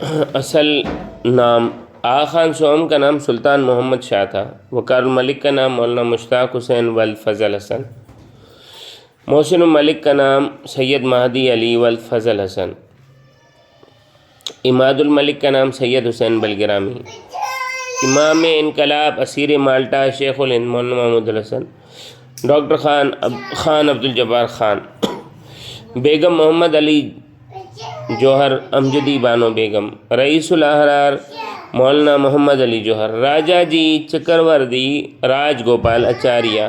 اصل نام آغا خان سوم کا نام سلطان محمد شاہ تھا۔ وقار الملک کا نام مولانا مشتاق حسین والفضل حسن۔ محسن الملک کا نام سید مہدی علی والفضل حسن۔ اماد الملک کا نام سید حسین بلگرامی۔ امام انقلاب اسیر مالٹا شیخ الہند مولانا محمود الحسن۔ Doctor Khan Abdul Jabbar Khan. Begum Muhammad Ali Jauhar Amjadi Bano Begum. Raees ul Ahrar Maulana Muhammad Ali Jauhar. Raja G چکروردی Raj Gopal Acharya.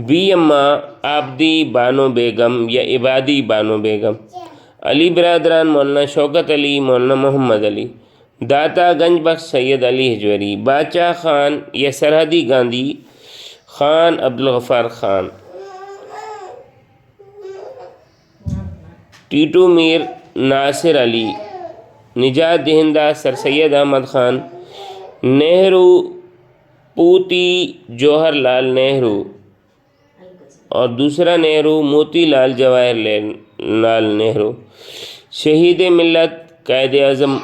Be اماں آبدی بانو بیگم یا عبادی بانو بیگم۔ علی برادران مولانا شوکت علی مولانا محمد علی۔ داتا گنج بخش سید علی ہجویری۔ باچا خان یا سرحدی گاندھی خان عبدالغفار خان۔ ٹیٹو میر ناصر علی۔ نجات دہندہ سر سید احمد خان۔ نہرو پوتی جوہر لال نہرو اور دوسرا نہرو موتی لال جواہر لال نہرو۔ شہید ملت قائد اعظم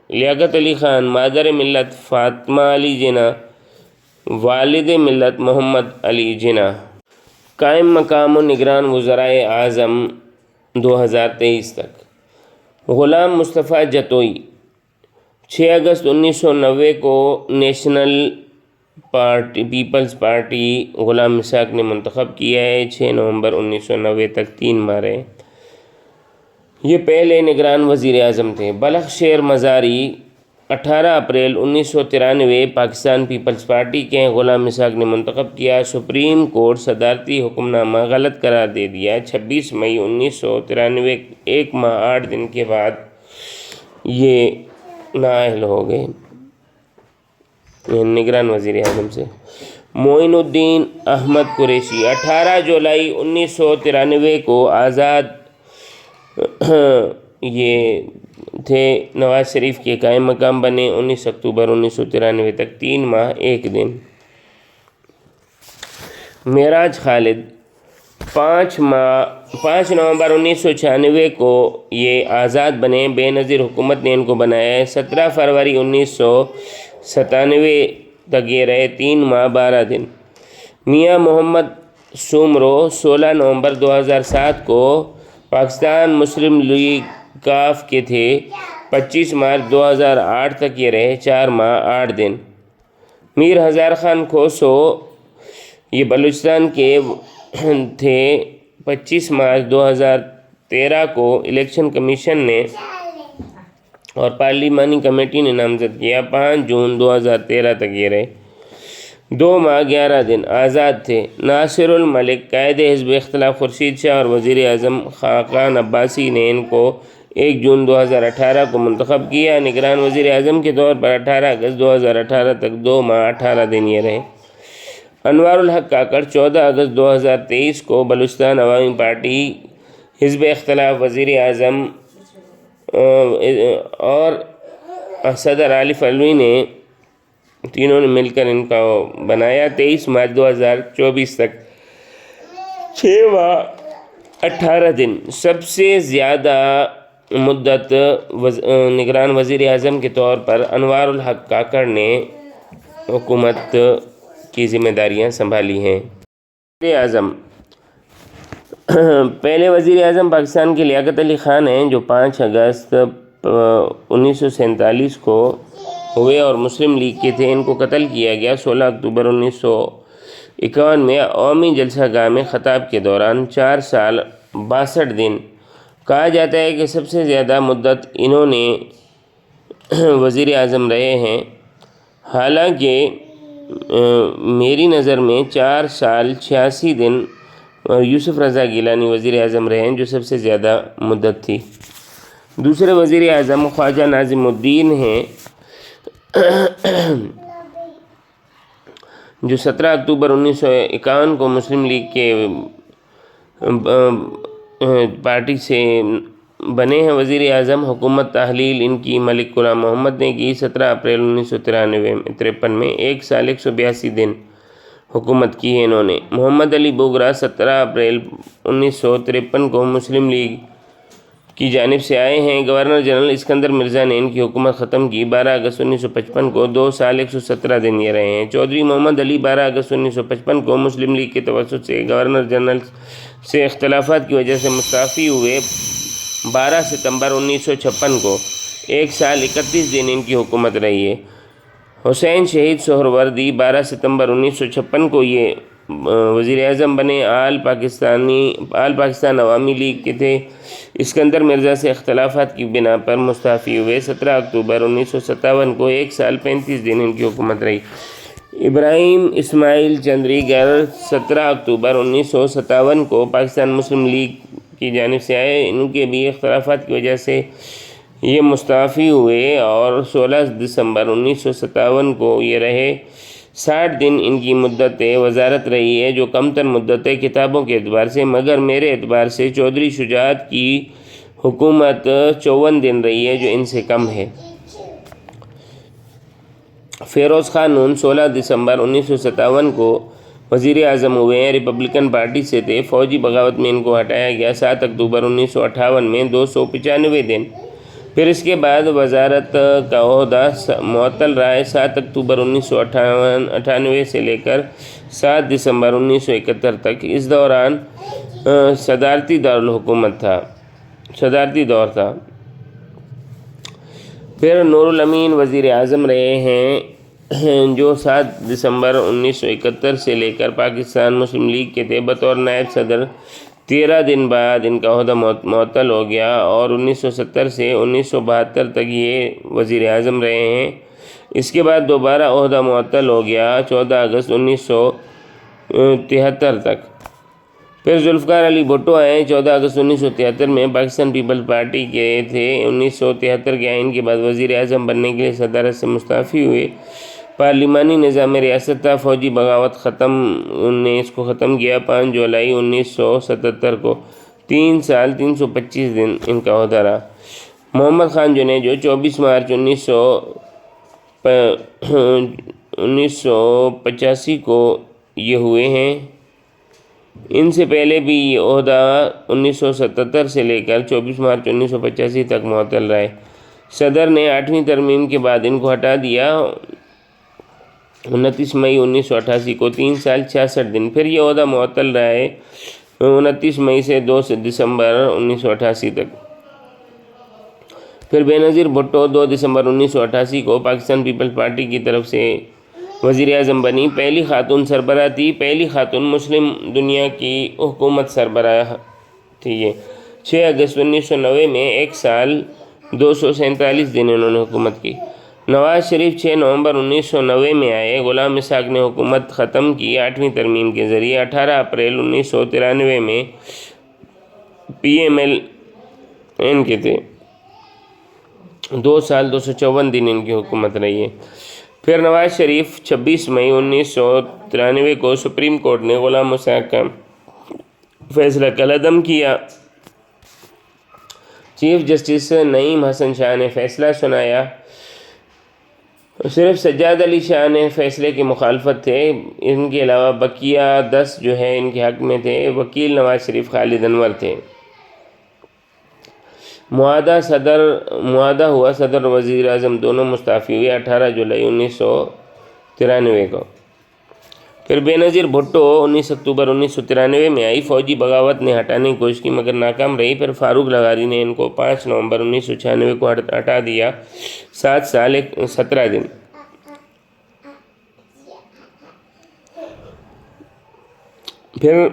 لیاقت علی خان۔ مادر ملت فاطمہ علی جناح۔ والد ملت محمد علی جناح۔ قائم مقام و نگران وزرائے اعظم 2023 تک۔ غلام مصطفیٰ جتوئی 6 اگست 1990 کو نیشنل پیپلز پارٹی غلام اسحاق نے منتخب کیا ہے۔ 6 نومبر 1990 تک 3 ماہ رہے۔ یہ پہلے نگران وزیر اعظم تھے۔ بلخ شیر مزاری 18 اپریل 1993 پاکستان پیپلز پارٹی کے غلام اسحاق نے منتخب کیا۔ سپریم کورٹ صدارتی حکم نامہ غلط قرار دے دیا۔ 26 مئی 1993 1 ماہ 8 دن کے بعد یہ نااہل ہو گئے نگران وزیر اعظم سے۔ معین الدین احمد قریشی 18 جولائی 1993 کو آزاد یہ تھے نواز شریف کے قائم مقام بنے۔ 19 اکتوبر 1993 تک 3 ماہ 1 دن۔ معراج خالد 5 نومبر 1996 کو یہ آزاد بنے۔ بے نظیر حکومت نے ان کو بنایا ہے۔ 17 فروری 1997 تک یہ رہے 3 ماہ 12 دن۔ میاں محمد سومرو 16 نومبر 2007 کو پاکستان مسلم لیگ کاف کے تھے۔ 25 مارچ 2008 تک یہ رہے 4 ماہ 8 دن۔ میر ہزار خان کھوسو یہ بلوچستان کے تھے۔ 25 مارچ 2013 کو الیکشن کمیشن نے اور پارلیمانی کمیٹی نے نامزد کیا۔ 5 جون 2013 تک یہ رہے 2 ماہ 11 دن۔ آزاد تھے۔ ناصر الملک قائد حزب اختلاف خورشید شاہ اور وزیر اعظم خاقان عباسی نے ان کو 1 جون 2018 کو منتخب کیا۔ نگران وزیر اعظم کے طور پر 18 اگست 2018 تک 2 ماہ 18 دن یہ رہے۔ انوار الحق کاکڑ 14 اگست 2023 کو بلوچستان عوامی پارٹی حزب اختلاف وزیر اعظم اور صدر عارف علوی نے تینوں نے مل کر ان کا بنایا۔ 23 مارچ 2024 تک 6 ماہ 18 دن۔ سب سے زیادہ مدت نگران وزیر اعظم کے طور پر انوار الحق کاکڑ نے حکومت کی ذمہ داریاں سنبھالی ہیں۔ وزیر اعظم پہلے وزیر اعظم پاکستان کے لیاقت علی خان ہیں جو 5 اگست 1947 کو ہوئے اور مسلم لیگ کے تھے۔ ان کو قتل کیا گیا 16 اکتوبر 1951 میں عوامی جلسہ گاہ میں خطاب کے دوران۔ 4 سال 62 دن۔ کہا جاتا ہے کہ سب سے زیادہ مدت انہوں نے وزیر اعظم رہے ہیں، حالانکہ میری نظر میں 4 سال 86 دن یوسف رضا گیلانی وزیر اعظم رہے ہیں جو سب سے زیادہ مدت تھی۔ دوسرے وزیر اعظم خواجہ ناظم الدین ہیں جو 17 اکتوبر 1951 کو مسلم لیگ کے پارٹی سے بنے ہیں وزیر اعظم۔ حکومت تحلیل ان کی ملک غلام محمد نے کی 17 اپریل 1953 میں 1 سال 182 دن حکومت کی ہے انہوں نے۔ محمد علی بوگرا 17 اپریل 1953 کو مسلم لیگ کی جانب سے آئے ہیں۔ گورنر جنرل اسکندر مرزا نے ان کی حکومت ختم کی 12 اگست 1955 کو، 2 سال 117 دن یہ رہے ہیں۔ چودھری محمد علی 12 اگست 1955 کو مسلم لیگ کے توسط سے گورنر جنرل سے اختلافات کی وجہ سے مستعفی ہوئے۔ 12 ستمبر 1956 کو 1 سال 31 دن ان کی حکومت رہی ہے۔ حسین شہید سہروردی 12 ستمبر 1956 کو یہ وزیر اعظم بنے۔ آل پاکستان عوامی لیگ کے تھے۔ اسکندر مرزا سے اختلافات کی بنا پر مستعفی ہوئے۔ 17 اکتوبر 1957 کو 1 سال 35 دن ان کی حکومت رہی۔ ابراہیم اسماعیل چندریگر 17 اکتوبر 1957 کو پاکستان مسلم لیگ کی جانب سے آئے۔ ان کے بھی اختلافات کی وجہ سے یہ مستعفی ہوئے اور 16 دسمبر 1957 کو یہ رہے۔ 60 دن ان کی مدت وزارت رہی ہے، جو کم تر مدت ہے کتابوں کے اعتبار سے، مگر میرے اعتبار سے چودھری شجاعت کی حکومت 54 دن رہی ہے، جو ان سے کم ہے۔ فیروز خان نون 16 دسمبر 1957 کو وزیر اعظم ہوئے ہیں، ریپبلکن پارٹی سے تھے۔ فوجی بغاوت میں ان کو ہٹایا گیا۔ 7 اکتوبر 1958 میں 295 دن۔ پھر اس کے بعد وزارت کا عہدہ معطل رہا ہے 7 اکتوبر 1998 سے لے کر 7 دسمبر 1971 تک۔ اس دوران صدارتی دور تھا۔ پھر نور الامین وزیر اعظم رہے ہیں، جو 7 دسمبر 1971 سے لے کر پاکستان مسلم لیگ کے تھے بطور نائب صدر۔ 13 دن بعد ان کا عہدہ معطل ہو گیا اور 1970 سے 1972 تک یہ وزیر اعظم رہے ہیں۔ اس کے بعد دوبارہ عہدہ معطل ہو گیا 14 اگست 1973 تک۔ پھر ذوالفقار علی بھٹو آئے 14 اگست 1973 میں، پاکستان پیپلز پارٹی کے تھے۔ 1973 کے آئین کے بعد وزیر اعظم بننے کے لیے صدارت سے مستعفی ہوئے۔ پارلیمانی نظام ریاست تھا۔ فوجی بغاوت نے اس کو ختم کیا 5 جولائی 1977 کو۔ 3 سال 325 دن ان کا عہدہ رہا۔ محمد خان جنیجو 24 مارچ 1985 کو یہ ہوئے ہیں۔ ان سے پہلے بھی یہ عہدہ 1977 سے لے کر 24 مارچ 1985 تک معطل رہے۔ صدر نے 8ویں ترمیم کے بعد ان کو ہٹا دیا 29 مئی 1988 کو۔ 3 سال 66 دن۔ پھر یہ عہدہ معطل رہا ہے 29 مئی سے 2 دسمبر 1988 تک۔ پھر بینظیر بھٹو 2 دسمبر 1988 کو پاکستان پیپلز پارٹی کی طرف سے وزیر اعظم بنی۔ پہلی خاتون سربراہ تھی، پہلی خاتون مسلم دنیا کی حکومت سربراہ تھی یہ۔ 6 اگست 1990 میں 1 سال 247 دن انہوں نے حکومت کی۔ نواز شریف 6 نومبر 1990 میں آئے۔ غلام اسحاق نے حکومت ختم کی 8ویں ترمیم کے ذریعے۔ 18 اپریل 1993 میں پی ایم ایل این کے تھے۔ 2 سال 254 دن ان کی حکومت رہی ہے۔ پھر نواز شریف 26 مئی 1993 کو سپریم کورٹ نے غلام اسحاق کا فیصلہ کالعدم کیا۔ چیف جسٹس نعیم حسن شاہ نے فیصلہ سنایا۔ صرف سجاد علی شاہ نے فیصلے کی مخالفت تھے۔ ان کے علاوہ بقیہ 10 جو ہے ان کے حق میں تھے۔ وکیل نواز شریف خالد انور تھے۔ معاہدہ ہوا، صدر اور وزیر اعظم دونوں مستعفی ہوئے 18 جولائی 1993 کو۔ پھر بینظیر بھٹو 19 اکتوبر 1993 میں آئی۔ فوجی بغاوت نے ہٹانے کی کوشش کی مگر ناکام رہی۔ پھر فاروق لغاری نے ان کو 5 نومبر 1996 کو ہٹا دیا 7 سال 17 دن۔ پھر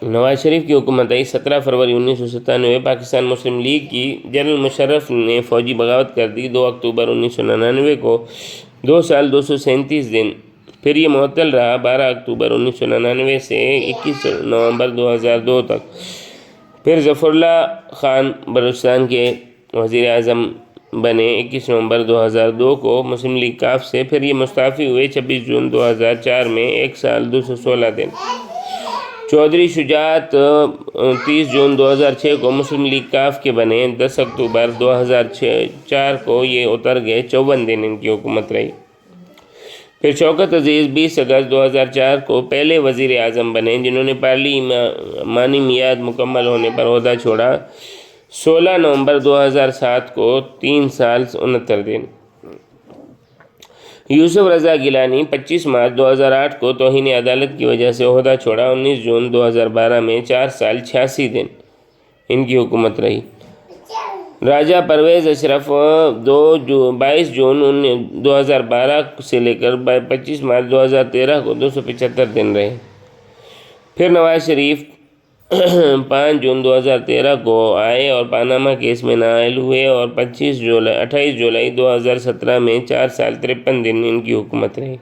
نواز شریف کی حکومت آئی 17 فروری 1997۔ پاکستان مسلم لیگ کی جنرل مشرف نے فوجی بغاوت کر دی 2 اکتوبر 1999 کو۔ 2 سال 237 دن۔ پھر یہ معطل رہا 12 اکتوبر 1999 سے 21 نومبر 2002 تک۔ پھر ظفر اللہ خان بلوچستان کے وزیر اعظم بنے 21 نومبر 2002 کو مسلم لیگ کاف سے۔ پھر یہ مستعفی ہوئے 26 جون 2004 میں 1 سال 216 دن۔ چودھری شجاعت 30 جون 2006 کو مسلم لیگ کاف کے بنے۔ 10 اکتوبر 2004 کو یہ اتر گئے، 54 دن ان کی حکومت رہی۔ پھر شوکت عزیز 20 اگست 2004 کو پہلے وزیر اعظم بنے، جنہوں نے پارلیمانی میعاد مکمل ہونے پر عہدہ چھوڑا۔ 16 نومبر 2007 کو 3 سال 69 دن۔ یوسف رضا گیلانی 25 مارچ 2008 کو توہین عدالت کی وجہ سے عہدہ چھوڑا۔ 19 جون 2012 میں 4 سال 86 دن ان کی حکومت رہی۔ راجہ پرویز اشرف 22 جون 2012 سے لے کر 25 مارچ 2013 کو 275 دن رہے۔ پھر نواز شریف 5 جون 2013 کو آئے اور پاناما کیس میں نااہل ہوئے اور 28 جولائی 2017 میں 4 سال 53 دن ان کی حکومت رہی۔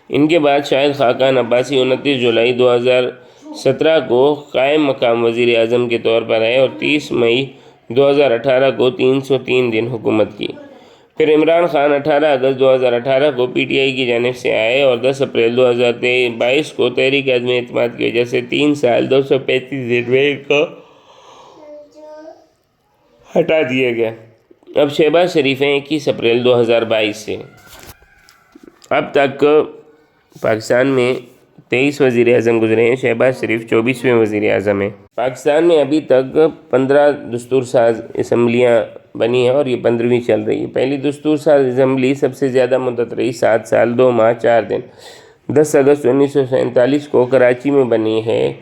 ان کے بعد شاہد خاقان عباسی 29 جولائی 2017 کو قائم مقام وزیر اعظم کے طور پر آئے اور 30 مئی 2018 کو 303 دن حکومت کی۔ پھر عمران خان 18 اگست 2018 کو پی ٹی آئی کی جانب سے آئے اور 10 اپریل 2022 کو تحریک عدم اعتماد کی وجہ سے 3 سال 235 دن میں ان کو ہٹا دیا گیا۔ اب شہباز شریف ہیں 21 اپریل 2022 سے۔ اب تک پاکستان میں 23 وزیر اعظم گزرے ہیں، شہباز شریف 24ویں وزیر اعظم ہیں۔ پاکستان میں ابھی تک 15 دستور ساز اسمبلیاں بنی ہیں اور یہ 15ویں چل رہی ہے۔ پہلی دستور ساز اسمبلی سب سے زیادہ مدت رہی، 7 سال 2 ماہ 4 دن، 10 اگست 1947 کو کراچی میں بنی ہے۔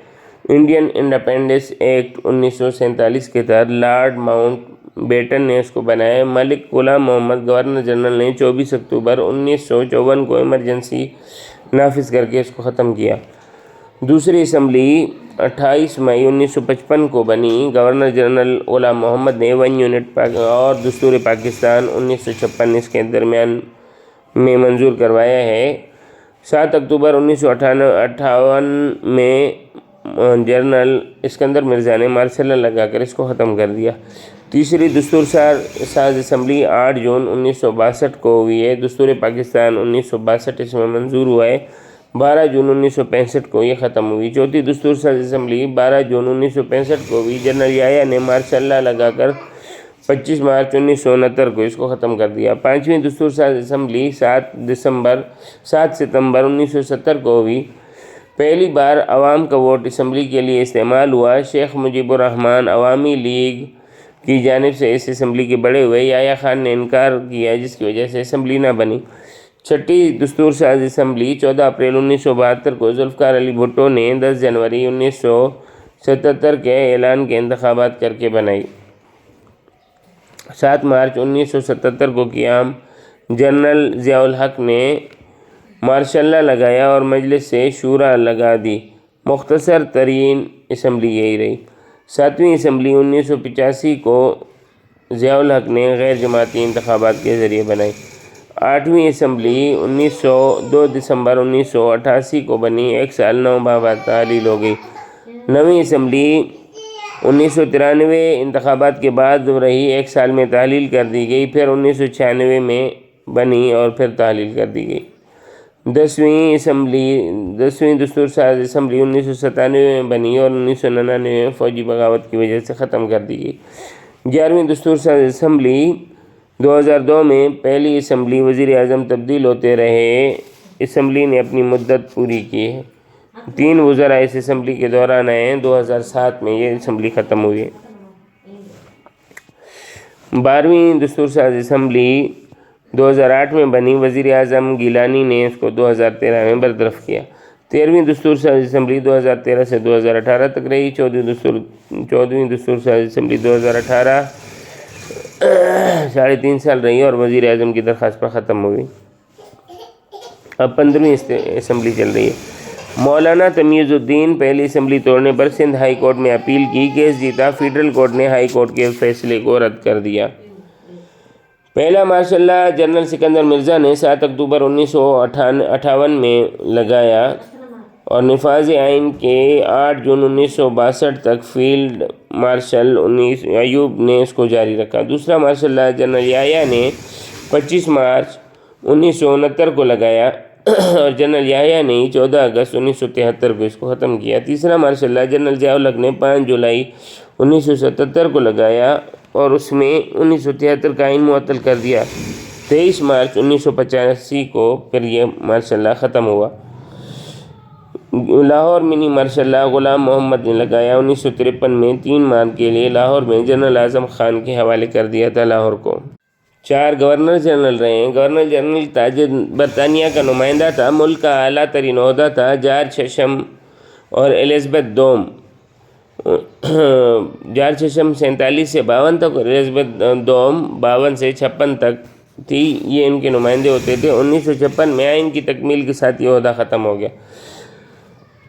انڈین انڈیپینڈنس ایکٹ 1947 کے تحت لارڈ ماؤنٹ بیٹن نے اس کو بنایا۔ ملک غلام محمد گورنر جنرل نے 24 اکتوبر 1954 کو ایمرجنسی نافذ کر کے اس کو ختم کیا۔ دوسری اسمبلی 28 مئی 1955 کو بنی۔ گورنر جنرل غلام محمد نے 1 یونٹ اور دستور پاکستان 1956 اس کے درمیان میں منظور کروایا ہے۔ 7 اکتوبر 1958 میں جنرل اسکندر مرزا نے مارشل لا لگا کر اس کو ختم کر دیا۔ تیسری دستور ساز اسمبلی 8 جون 1962 کو ہوئی ہے۔ دستور پاکستان 1962 اس میں منظور ہوا ہے۔ 12 جون 1965 کو یہ ختم ہوئی۔ چوتھی دستور ساز اسمبلی 12 جون 1965 کو ہوئی۔ جنرل یحییٰ نے مارشل لا لگا کر 25 مارچ 1969 کو اس کو ختم کر دیا۔ 5ویں دستور ساز اسمبلی 7 ستمبر 1970 کو ہوئی۔ پہلی بار عوام کا ووٹ اسمبلی کے لیے استعمال ہوا۔ شیخ مجیب الرحمن عوامی لیگ کی جانب سے اس اسمبلی کے بڑے ہوئے۔ یحییٰ خان نے انکار کیا جس کی وجہ سے اسمبلی نہ بنی۔ چھٹی دستور ساز اسمبلی 14 اپریل 1972 کو ذوالفقار علی بھٹو نے 10 جنوری 1977 کے اعلان کے انتخابات کر کے بنائی۔ 7 مارچ 1977 کو قیام جنرل ضیاء الحق نے مارشل لا لگایا اور مجلس سے شورا لگا دی۔ مختصر ترین اسمبلی یہی رہی۔ 7ویں اسمبلی 1985 کو ضیاء الحق نے غیر جماعتی انتخابات کے ذریعے بنائی۔ 8ویں اسمبلی 2 دسمبر 1988 کو بنی، 1 سال 9 ماہ بعد تعلیل ہو گئی۔ 9ویں اسمبلی 1993 انتخابات کے بعد رہی، 1 سال میں تعلیل کر دی گئی، پھر 1996 میں بنی اور پھر تعلیل کر دی گئی۔ 10ویں دستور ساز اسمبلی 1997 میں بنی اور 1999 میں فوجی بغاوت کی وجہ سے ختم کر دی گئی۔ 11ویں دستور ساز اسمبلی 2002 میں پہلی اسمبلی، وزیر اعظم تبدیل ہوتے رہے، اسمبلی نے اپنی مدت پوری کی ہے۔ 3 وزراء اس اسمبلی کے دوران آئے ہیں، 2007 میں یہ اسمبلی ختم ہوئی ہے۔ 12ویں دستور ساز اسمبلی 2008 میں بنی، وزیر اعظم گیلانی نے اس کو 2013 میں برطرف کیا۔ 13ویں دستور ساز اسمبلی 2013 سے 2018 تک رہی۔ 14ویں دستور ساز اسمبلی 2018 3.5 سال رہی اور وزیر اعظم کی درخواست پر ختم ہوئی۔ اب 15ویں اسمبلی چل رہی ہے۔ مولانا تمیز الدین پہلی اسمبلی توڑنے پر سندھ ہائی کورٹ میں اپیل کی، کیس جیتا، فیڈرل کورٹ نے ہائی کورٹ کے فیصلے کو رد کر دیا۔ پہلا martial law general Sikandar Mirza نے 7 اکتوبر 1958 میں لگایا اور نفاذ آئین کے 8 جون 1962 تک فیلڈ مارشل ایوب نے اس کو جاری رکھا۔ دوسرا مارشل لا جنرل یحییٰ نے 25 مارچ 1969 کو لگایا اور جنرل یحییٰ نے 14 اگست 1973 کو اس کو ختم کیا۔ تیسرا مارشل لا جنرل ضیاء الحق نے 5 جولائی 1977 کو لگایا اور اس میں 1973 کا آئین معطل کر دیا۔ 23 مارچ 1985 کو پھر یہ مارشل لا ختم ہوا۔ لاہور منی مارشل لا غلام محمد نے لگایا 1953 میں 3 ماہ کے لیے لاہور میں جنرل اعظم خان کے حوالے کر دیا تھا لاہور کو۔ 4 گورنر جنرل رہے ہیں۔ گورنر جنرل تاج برطانیہ کا نمائندہ تھا، ملک کا اعلیٰ ترین عہدہ تھا۔ جارج چشم اور الزبتھ دوم، جارج چشم 47 سے 52 تک اور الزبتھ دوم 52 سے 56 تک تھی، یہ ان کے نمائندے ہوتے تھے۔ 1956 میں آئین کی تکمیل کے ساتھ یہ عہدہ ختم ہو گیا۔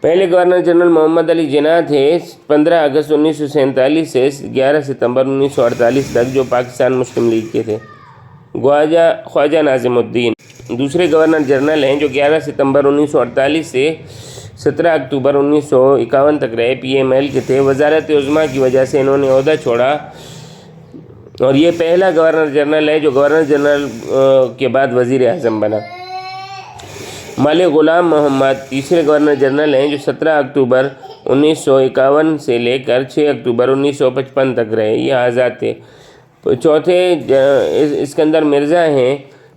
پہلے گورنر جنرل محمد علی جناح تھے 15 اگست 1947 سے 11 ستمبر 1948 تک، جو پاکستان مسلم لیگ کے تھے۔ خواجہ ناظم الدین دوسرے گورنر جنرل ہیں جو 11 ستمبر 1948 سے 17 اکتوبر 1951 تک رہے، پی ایم ایل کے تھے۔ وزارت عظمیٰ کی وجہ سے انہوں نے عہدہ چھوڑا اور یہ پہلا گورنر جنرل ہے جو گورنر جنرل کے بعد وزیر اعظم بنا۔ ملک غلام محمد تیسرے گورنر جنرل ہیں جو 17 اکتوبر 1951 سے لے کر 6 اکتوبر 1955 تک رہے، یہ آزاد تھے۔ چوتھے اسکندر مرزا ہیں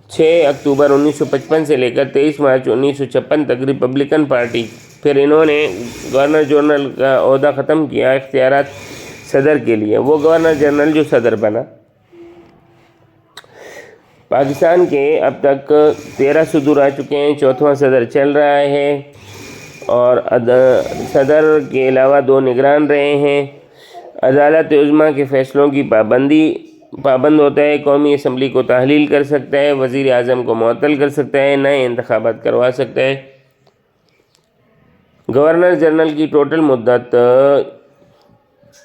6 اکتوبر 1955 سے لے کر 23 مارچ 1956 تک، ریپبلکن پارٹی۔ پھر انہوں نے گورنر جنرل کا عہدہ ختم کیا اختیارات صدر کے لیے، وہ گورنر جنرل جو صدر بنا۔ پاکستان کے اب تک 13 صدور آ چکے ہیں، 4واں صدر چل رہا ہے اور صدر کے علاوہ 2 نگران رہے ہیں۔ عدالت عظمیٰ کے فیصلوں کی پابند ہوتا ہے، قومی اسمبلی کو تحلیل کر سکتا ہے، وزیر اعظم کو معطل کر سکتا ہے، نئے انتخابات کروا سکتا ہے۔ گورنر جنرل کی ٹوٹل مدت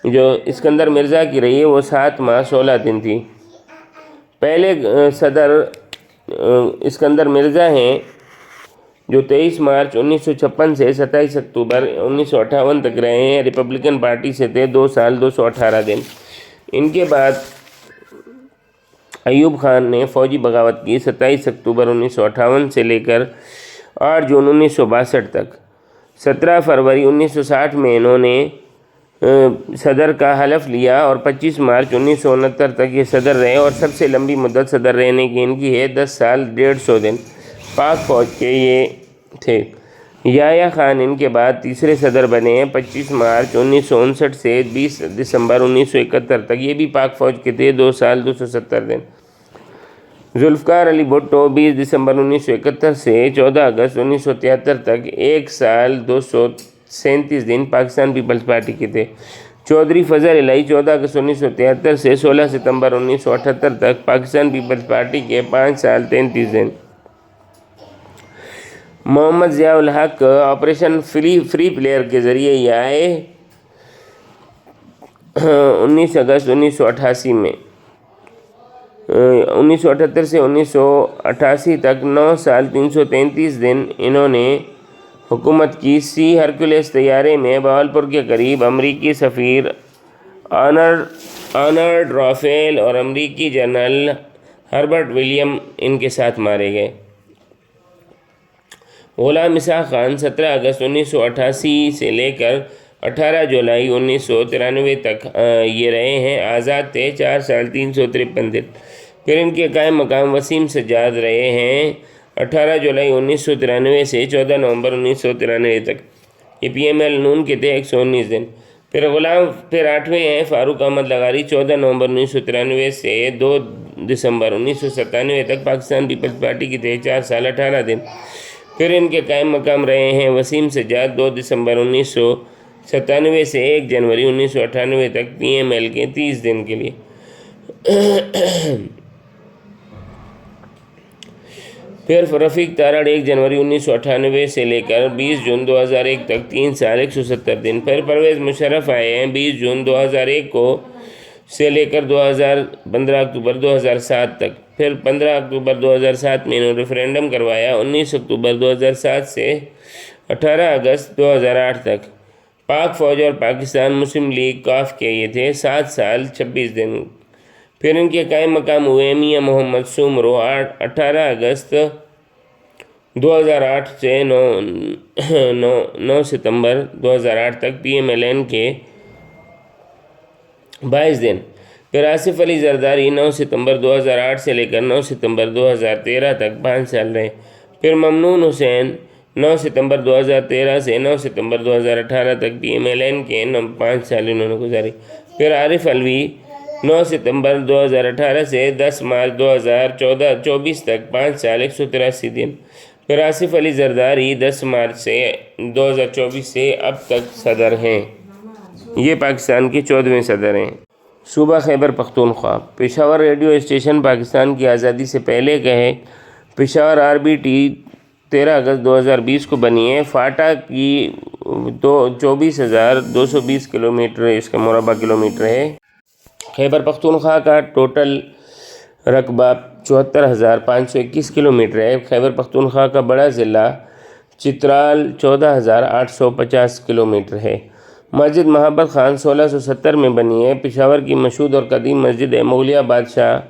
جو اسکندر مرزا کی رہی ہے وہ 7 ماہ 16 دن تھی۔ پہلے صدر اسکندر مرزا ہیں جو 23 مارچ 1956 سے 27 اکتوبر 1958 تک رہے ہیں، ریپبلکن پارٹی سے تھے، 2 سال 218 دن۔ ان کے بعد ایوب خان نے فوجی بغاوت کی 27 اکتوبر 1958 سے لے کر 8 جون 1962 تک۔ 17 فروری 1960 میں انہوں نے صدر کا حلف لیا اور 25 مارچ 1969 تک یہ صدر رہے اور سب سے لمبی مدت صدر رہنے کی ان کی ہے 10 سال 150 دن۔ پاک فوج کے یہ تھے۔ یحییٰ خان ان کے بعد تیسرے صدر بنے ہیں 25 مارچ 1959 سے 20 دسمبر 1971 تک، یہ بھی پاک فوج کے تھے، 2 سال 270 دن۔ ذوالفقار علی بھٹو 20 دسمبر 1971 سے 14 اگست 1973 تک، 1 سال 237 دن پاکستان پیپلز پارٹی کے تھے۔ چودھری فضل الہی 14 اگست 1973 سے 16 ستمبر 1978 تک، پاکستان پیپلز پارٹی کے 5 سال 33 دن۔ محمد ضیاء الحق آپریشن فری پلیئر کے ذریعے یہ آئے 19 اگست 1988 میں۔ 1978 سے 1988 تک 9 سال 333 دن انہوں نے حکومت کی۔ سی ہرکولیس طیارے میں بہاولپور کے قریب امریکی سفیر آرنلڈ رافیل اور امریکی جنرل ہربرٹ ولیم ان کے ساتھ مارے گئے۔ غلام اسحاق خان 17 اگست 1988 سے لے کر 18 جولائی 1993 تک یہ رہے ہیں، آزاد تھے، 4 سال 353 دن۔ پھر ان کے قائم مقام وسیم سجاد رہے ہیں 18 جولائی 1993 سے 14 نومبر 1993 تک، یہ پی ایم ایل نون کے تھے، 119 دن۔ پھر 8ویں ہیں فاروق احمد لغاری 14 نومبر 1993 سے 2 دسمبر 1997 تک، پاکستان پیپلز پارٹی کے تھے، 4 سال 18 دن۔ پھر ان کے قائم مقام رہے ہیں وسیم سجاد 2 دسمبر 1997 سے 1 جنوری 1998 تک، پی ایم ایل کے 30 دن کے لیے۔ پھر رفیق تارڑ 1 جنوری 1998 سے لے کر 20 جون 2001 تک، 3 سال 170 دن۔ پھر پرویز مشرف آئے ہیں 20 جون 2001 کو سے لے کر 15 اکتوبر 2007 تک۔ پھر 15 اکتوبر 2007 میں انہوں نے ریفرینڈم کروایا، 19 اکتوبر 2007 سے 18 اگست 2008 تک۔ پاک فوج اور پاکستان مسلم لیگ کاف کے یہ تھے، 7 سال 26 دن۔ پھر ان کے قائم مقام ہوئے میاں محمد سومرو 18 اگست 2008 سے 9 ستمبر 2008 تک، پی ایم ایل این کے 22 دن۔ پھر آصف علی زرداری 9 ستمبر 2008 سے لے کر 9 ستمبر 2013 تک، 5 سال رہے۔ پھر ممنون حسین 9 ستمبر 2013 سے 9 ستمبر 2018 تک PMLN کے 5 سال انہوں نے گزاری۔ پھر عارف علوی 9 ستمبر 2018 سے 10 مارچ 2024 تک 5 سال 183 دن۔ پھر آصف علی زرداری 10 مارچ سے 2024 سے اب تک صدر ہیں۔ یہ پاکستان کے 14ویں صدر ہیں۔ صوبہ خیبر پختونخوا۔ پشاور ریڈیو اسٹیشن پاکستان کی آزادی سے پہلے کا ہے۔ پشاور RBT 13 اگست 2020 کو بنی ہے۔ فاٹا کی 24,220 کلومیٹر اس کا مربع کلومیٹر ہے۔ خیبر پختونخوا کا ٹوٹل رقبہ 74,521 کلومیٹر ہے۔ خیبر پختونخوا کا بڑا ضلع چترال 14,850 کلومیٹر ہے۔ مسجد محبت خان 1670 میں بنی ہے۔ پشاور کی مشہور اور قدیم مسجد ہے۔ مغلیہ بادشاہ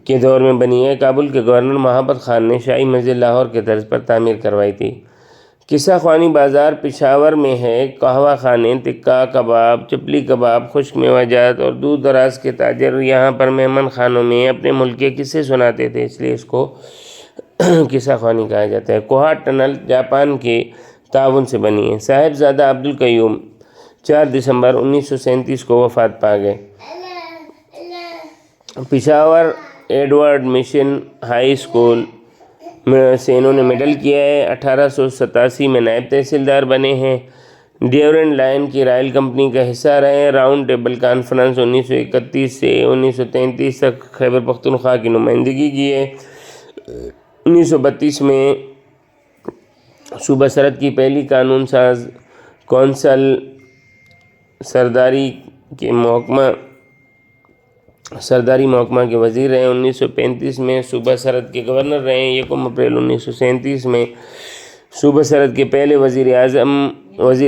کے دور میں بنی ہے۔ کابل کے گورنر محبت خان نے شاہی مسجد لاہور کے طرز پر تعمیر کروائی تھی۔ قصہ خوانی بازار پشاور میں ہے۔ قہوہ خانے، تکہ کباب، چپلی کباب، خشک میوہ جات اور دور دراز کے تاجر یہاں پر مہمان خانوں میں اپنے ملک کے قصے سناتے تھے، اس لیے اس کو قصہ خوانی کہا جاتا ہے۔ کوہا ٹنل جاپان کے تعاون سے بنی ہے۔ صاحبزادہ عبدالقیوم 4 دسمبر 1937 کو وفات پا گئے۔ Peshawar Edward mission high school سے انہوں نے میڈل کیا ہے۔ 1887 میں نائب تحصیلدار بنے ہیں۔ ڈیورنڈ لائن کی رائل کمپنی کا حصہ رہے ہیں۔ راؤنڈ ٹیبل کانفرنس 1931 سے 1933 تک خیبر پختونخوا کی نمائندگی کی ہے۔ 1932 میں صوبہ سرحد کی پہلی قانون ساز کونسل سرداری محکمہ کے وزیر رہے۔ 1935 میں صوبہ سرحد کے گورنر رہے ہیں۔ 1 اپریل 1937 میں صوبہ سرحد کے پہلے وزیر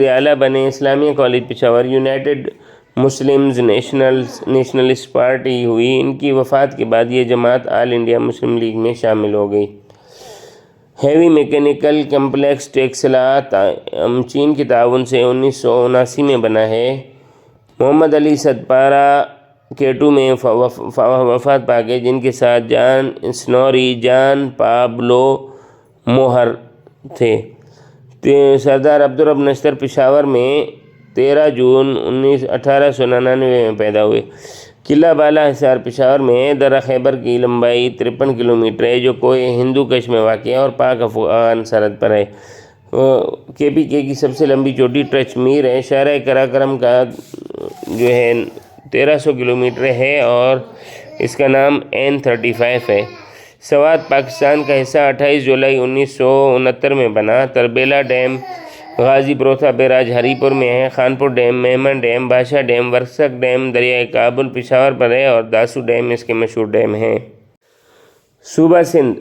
اعلیٰ بنے۔ Islamia college Peshawar united Muslims nationalist party ہوئی۔ ان کی وفات کے بعد یہ جماعت آل انڈیا مسلم لیگ میں شامل ہو گئی۔ ہیوی میکینیکل کمپلیکس ٹیکسلا چین کے تعاون سے 1979 میں بنا ہے۔ محمد علی صدپارہ کیٹو میں وفات پا گئے، جن کے ساتھ جان اسنوری، جان پابلو موہر تھے۔ سردار عبدالرب نشتر پشاور میں 13 جون 1899 میں پیدا ہوئے۔ قلعہ بالا حصار پشاور میں درہ خیبر کی لمبائی 53 کلومیٹر ہے، جو کوہ ہندو کش میں واقع ہے اور پاک افغان سرحد پر ہے۔ KPK کی سب سے لمبی چوٹی ٹرچ میر ہے۔ شاہراہ قراقرم کا جو ہے 1300 کلومیٹر ہے اور اس کا نام N35 ہے۔ سوات پاکستان کا حصہ 28 جولائی 1969 میں بنا۔ تربیلا ڈیم غازی پروتھا بیراج ہری پور میں ہے۔ خانپور ڈیم، مہمن ڈیم، بادشاہ ڈیم، ورسک ڈیم دریائے کابل پشاور پر ہے اور داسو ڈیم اس کے مشہور ڈیم ہیں۔ صوبہ سندھ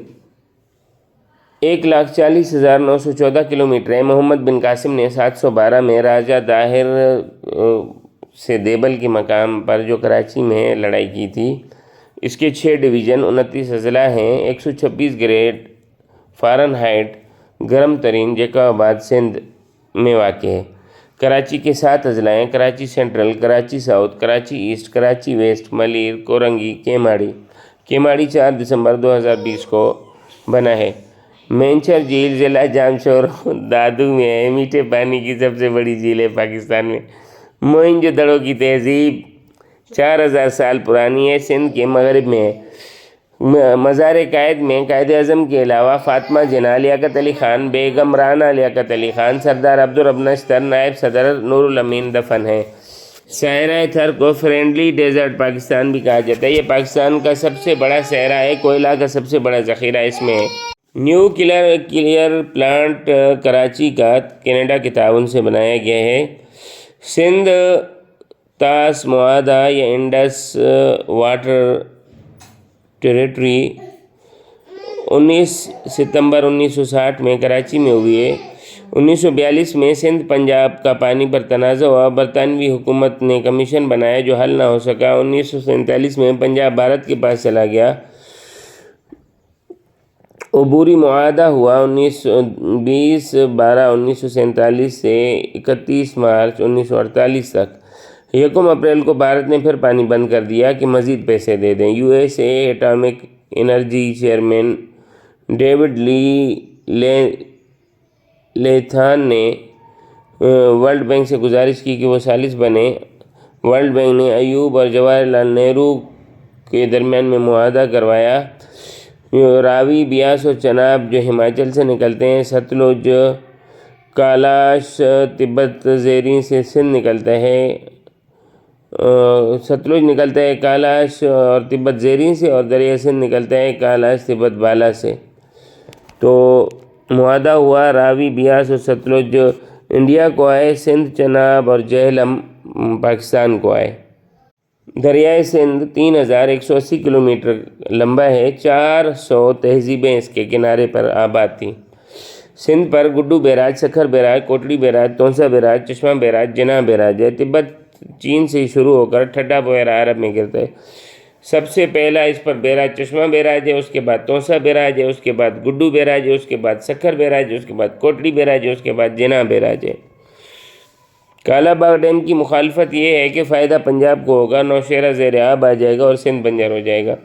1,40,914 کلومیٹر ہے۔ محمد بن قاسم نے 712 میں راجہ طاہر سے دیبل کے مقام پر جو کراچی میں لڑائی کی تھی۔ اس کے 6 ڈویژن 29 اضلاع ہیں۔ 126 گریڈ فارنہائٹ گرم ترین جیکاباد سندھ میں واقع ہے۔ کراچی کے 7 اضلاع ہیں: Karachi central, Karachi south, Karachi east, Karachi west, Malir, Korangi, Kemari 4 December 2020 کو بنا ہے۔ مینچر جھیل ضلع جامشور دادو میں ہے۔ میٹھے پانی کی سب سے بڑی جھیل ہے پاکستان میں۔ موئنجو دڑو کی تہذیب 4000 سال پرانی ہے، سندھ کے مغرب میں ہے۔ مزار قائد میں قائد اعظم کے علاوہ فاطمہ جناح، لیاقت علی خان بیگم، رانا لیاقت علی خان، سردار عبدالرب نشتر، نائب صدر نور الامین دفن ہیں۔ صحرائے تھر کو فرینڈلی ڈیزرٹ پاکستان بھی کہا جاتا ہے۔ یہ پاکستان کا سب سے بڑا صحرا ہے۔ کوئلہ کا سب سے بڑا ذخیرہ اس میں ہے۔ نیوکلیئر پلانٹ کراچی کا کینیڈا کے تعاون سے بنایا گیا ہے۔ سندھ طاس معاہدہ یا انڈس واٹر ٹیریٹری 19 ستمبر 1960 میں کراچی میں ہوئی ہے۔ 1942 میں سندھ پنجاب کا پانی پر تنازع ہوا۔ برطانوی حکومت نے کمیشن بنایا جو حل نہ ہو سکا۔ 1947 میں پنجاب بھارت کے پاس چلا گیا۔ عبوری معاہدہ ہوا 20/12/1947 سے 31 مارچ 1948 تک۔ 1 اپریل کو بھارت نے پھر پانی بند کر دیا کہ مزید پیسے دے دیں۔ USA atomic energy chairman David لیتھان نے ورلڈ بینک سے گزارش کی کہ وہ ثالث بنے۔ ورلڈ بینک نے ایوب اور جواہر لال نہرو کے درمیان میں معاہدہ کروایا۔ راوی، بیاس اور چناب جو ہماچل سے نکلتے ہیں، ستلج کیلاش تبت زیریں سے سندھ نکلتا ہے، ستلج نکلتا ہے کیلاش اور تبت زیریں سے، اور دریا سندھ نکلتا ہے کیلاش تبت بالا سے۔ تو معاہدہ ہوا، راوی، بیاس اور ستلج انڈیا کو آئے، سندھ، چناب اور جہلم پاکستان کو آئے۔ دریائے سندھ 3180 کلومیٹر لمبا ہے، 400 تہذیبیں اس کے کنارے پر آباد تھیں۔ سندھ پر Guddu barrage, Sukkur barrage, Kotri barrage, Taunsa barrage, Chashma barrage, Jinnah barrage ہے۔ تبت چین سے شروع ہو کر ٹھٹا پویرا عرب میں گرتا ہے۔ سب سے پہلا اس پر بیراج چشمہ بیراج ہے، اس کے بعد تونسا بیراج ہے، اس کے بعد گڈو بیراج ہے، اس کے بعد سکھر بیراج ہے، اس کے بعد کوٹڑی بیراج ہے، اس کے بعد جناح بیراج ہے۔ کالا باغ ڈیم کی مخالفت یہ ہے کہ فائدہ پنجاب کو ہوگا، نوشہرہ زیر آب آ جائے گا اور سندھ بنجر ہو جائے گا۔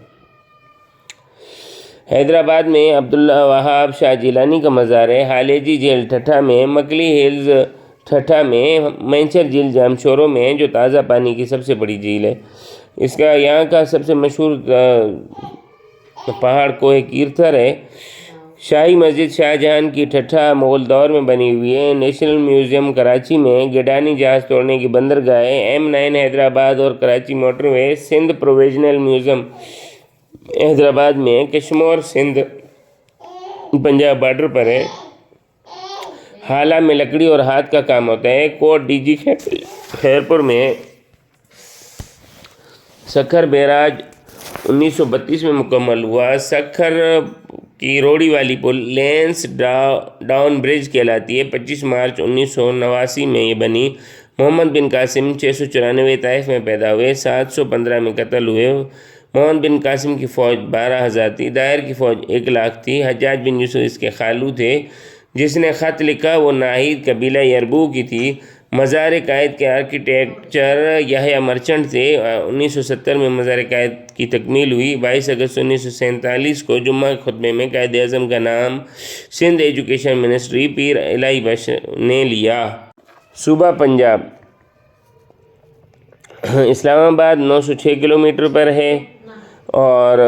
حیدرآباد میں عبداللہ وہاب شاہ جیلانی کا مزار ہے۔ ہالیجی جھیل ٹھٹھا میں، مکلی ہلز ٹھٹھا میں، مینچر جھیل جامشورو میں ہے جو تازہ پانی کی سب سے بڑی جھیل ہے۔ اس کا یہاں کا سب سے مشہور پہاڑ کوہ کیرتھر ہے۔ شاہی مسجد شاہ جہان کی ٹھٹھا مغل دور میں بنی ہوئی ہے۔ نیشنل میوزیم کراچی میں، گڈانی جہاز توڑنے کی بندرگاہ ہے۔ M9 حیدرآباد اور کراچی موٹر وے۔ سندھ پروویژنل میوزیم حیدرآباد میں، کشمور سندھ پنجاب بارڈر پر ہے۔ حالہ میں لکڑی اور ہاتھ کا کام ہوتا ہے۔ کوٹ ڈی جی خیرپور میں۔ سکھر بیراج 1932 میں مکمل ہوا۔ سکھر کی روڑی والی پل لینس ڈاؤن برج کہلاتی ہے۔ 25 مارچ 1989 میں یہ بنی۔ محمد بن قاسم 694 طائف میں پیدا ہوئے، 715 میں قتل ہوئے۔ محمد بن قاسم کی فوج 12,000 تھی، دائر کی فوج 1,00,000 تھی۔ حجاج بن یوسف اس کے خالو تھے۔ جس نے خط لکھا وہ ناہید قبیلہ یربوع کی تھی۔ مزار قائد کے آرکیٹیکچر یحییٰ مرچنٹ تھے۔ 1970 میں مزار قائد کی تکمیل ہوئی۔ 22 اگست 1947 کو جمعہ کے خطبے میں قائد اعظم کا نام سندھ ایجوکیشن منسٹری پیر الہی بخش نے لیا۔ صوبہ پنجاب اسلام آباد 906 کلومیٹر پر ہے اور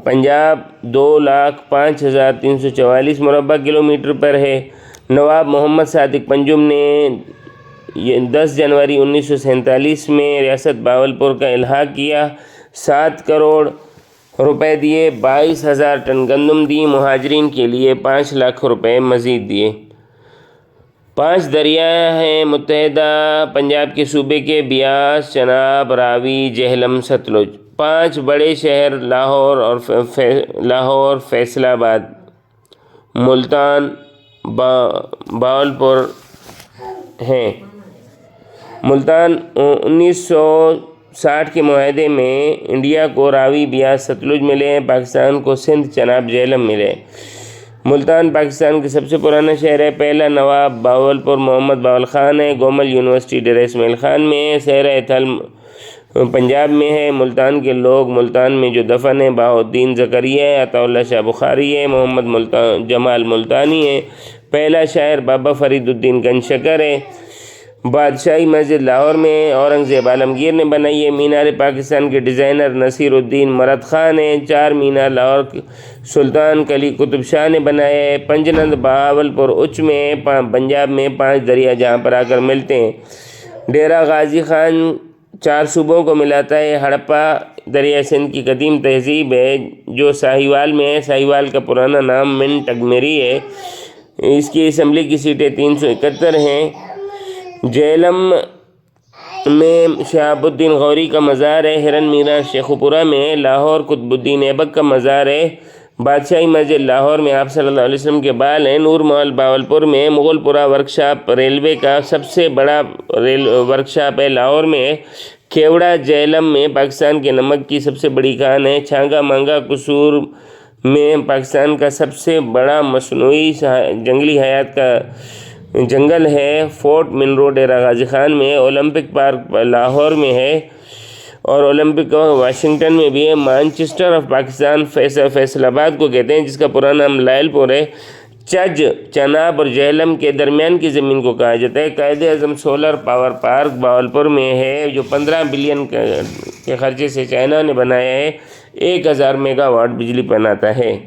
پنجاب 2,05,344 مربع کلومیٹر پر ہے۔ نواب محمد صادق پنجم نے 10 جنوری 1947 میں ریاست بہاولپور کا الحاق کیا۔ 7 کروڑ روپے دیے، 22,000 ٹن گندم دی، مہاجرین کے لیے 5 لاکھ روپے مزید دیے۔ 5 دریا ہیں متحدہ پنجاب کے صوبے کے، بیاس، چناب، راوی، جہلم، ستلج۔ 5 بڑے شہر لاہور، فیصل آباد، ملتان، بہاولپور ہیں۔ ملتان 1960 کے معاہدے میں انڈیا کو راوی، بیاس، ستلج ملے ہیں، پاکستان کو سندھ، چناب، جہلم ملے۔ ملتان پاکستان کا سب سے پرانا شہر ہے۔ پہلا نواب بہاولپور محمد باول خان ہے۔ گومل یونیورسٹی ڈیرہ اسماعیل خان میں ہے۔ صحرا تھل پنجاب میں ہے۔ ملتان کے لوگ ملتان میں جو دفن ہیں بہاؤالدین زکریا ہے، عطا اللہ شاہ بخاری ہے، محمد جمال ملتانی ہے۔ پہلا شاعر بابا فرید الدین گنج شکر ہے۔ بادشاہی مسجد لاہور میں اورنگزیب عالمگیر نے بنائی ہے۔ مینار پاکستان کے ڈیزائنر نصیر الدین مرد خان ہیں۔ 4 مینار لاہور سلطان قلی قطب شاہ نے بنائے ہیں۔ پنجنند بہاولپور اچ میں پنجاب میں 5 دریا جہاں پر آ کر ملتے ہیں۔ ڈیرہ غازی خان 4 صوبوں کو ملاتا ہے۔ ہڑپا دریا سندھ کی قدیم تہذیب ہے جو ساہیوال میں ہے۔ ساہیوال کا پرانا نام من ٹگمری ہے۔ اس کی اسمبلی کی سیٹیں 371 ہیں۔ جہلم میں شہاب الدین غوری کا مزار ہے۔ ہرن میرا شیخوپورہ میں لاہور قطب الدین ایبک کا مزار ہے۔ بادشاہی مسجد لاہور میں آپ صلی اللہ علیہ وسلم کے بال ہیں۔ نور محل بہاولپور میں مغل پورہ ورکشاپ ریلوے کا سب سے بڑا ورکشاپ ہے لاہور میں۔ کھیوڑا جہلم میں پاکستان کے نمک کی سب سے بڑی کان ہے۔ چھانگا مانگا قصور میں پاکستان کا سب سے بڑا مصنوعی جنگلی حیات کا جنگل ہے۔ فورٹ منرو ڈیرہ غازی خان میں۔ اولمپک پارک لاہور میں ہے اور اولمپک واشنگٹن میں بھی ہے۔ مانچسٹر آف پاکستان فیصل آباد کو کہتے ہیں جس کا پرانا نام لائل پور ہے۔ چج، چناب اور جہلم کے درمیان کی زمین کو کہا جاتا ہے۔ Quaid Azam solar power park Bahawalpur میں ہے، جو 15 بلین کے خرچے سے چائنا نے بنایا ہے، 1000 میگا واٹ بجلی بناتا ہے۔